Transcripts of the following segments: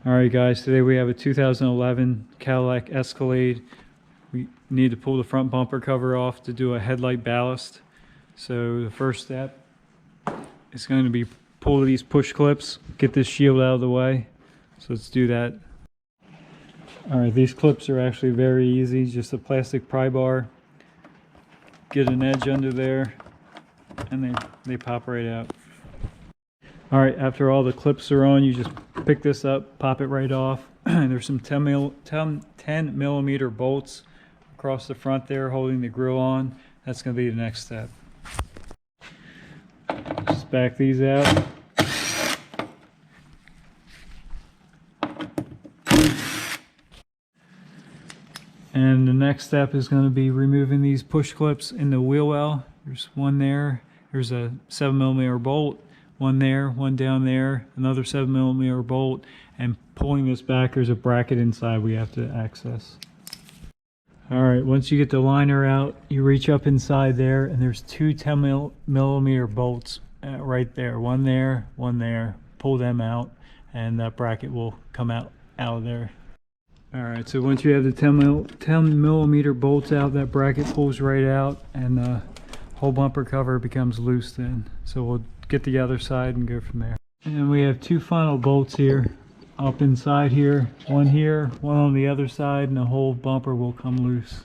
Alright guys, today we have a 2011 Cadillac Escalade. We need to pull the front bumper cover off to do a headlight ballast. So the first step is going to be pull these push clips, get this shield out of the way. So let's do that. Alright, these clips are actually very easy, just a plastic pry bar. Get an edge under there and they pop right out. Alright, after all the clips are on, you just pick this up, pop it right off. There's some 10 millimeter bolts across the front there holding the grill on. That's going to be the next step. Just back these out. And the next step is going to be removing these push clips in the wheel well. There's one there. There's a 7 millimeter bolt. One there, one down there, another 7 millimeter bolt, and pulling this back, there's a bracket inside we have to access. Alright, once you get the liner out, you reach up inside there, and there's two 10 millimeter bolts right there. One there, one there. Pull them out, and that bracket will come out of there. Alright, so once you have the 10 millimeter bolts out, that bracket pulls right out, and the whole bumper cover becomes loose then. So we'll get the other side and go from there. And we have two final bolts here up inside here, one on the other side, and the whole bumper will come loose.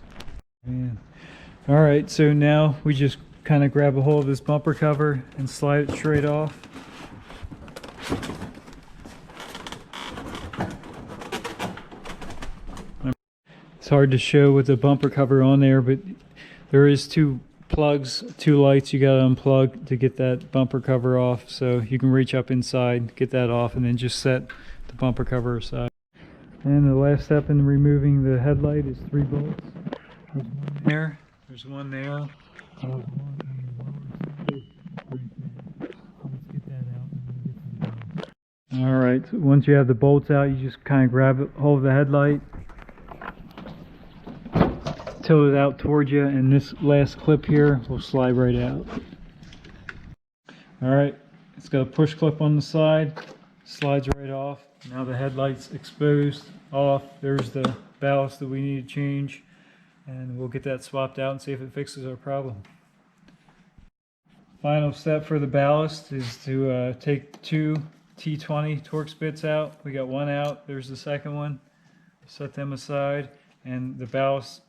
Alright, so now we just kind of grab a hold of this bumper cover and slide it straight off. It's hard to show with the bumper cover on there, but there is two lights you got to unplug to get that bumper cover off, so you can reach up inside, get that off, and then just set the bumper cover aside. And the last step in removing the headlight is 3 bolts. There's one there, there's one there, there's one let's get that out and then get some bolts. Alright, so once you have the bolts out, you just kind of grab hold of the headlight, tilt it out towards you, and this last clip here will slide right out. Alright, it's got a push clip on the side, slides right off. Now the headlight's exposed, off. There's the ballast that we need to change, and we'll get that swapped out and see if it fixes our problem. Final step for the ballast is to take 2 T20 Torx bits out. We got one out, there's the second one. Set them aside, and the ballast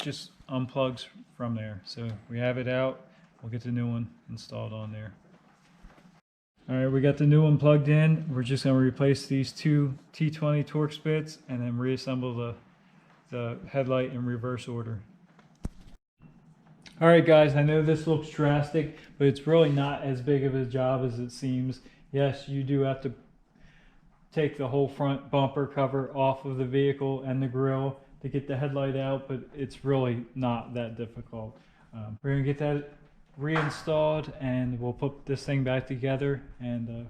just unplugs from there. So we have it out, we'll get the new one installed on there. Alright, we got the new one plugged in. We're just going to replace these 2 T20 Torx bits and then reassemble the headlight in reverse order. Alright guys, I know this looks drastic, but it's really not as big of a job as it seems. Yes, you do have to take the whole front bumper cover off of the vehicle and the grille to get the headlight out, but it's really not that difficult. We're going to get that reinstalled and we'll put this thing back together, and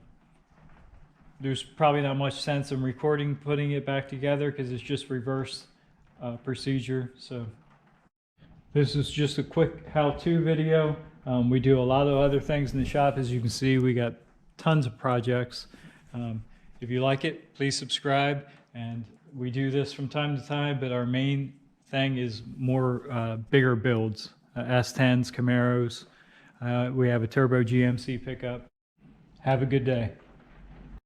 there's probably not much sense in recording putting it back together because it's just reverse procedure. So this is just a quick how-to video. We do a lot of other things in the shop. As you can see, we got tons of projects. If you like it, please subscribe. And we do this from time to time, but our main thing is more bigger builds, S10s, Camaros. We have a turbo GMC pickup. Have a good day.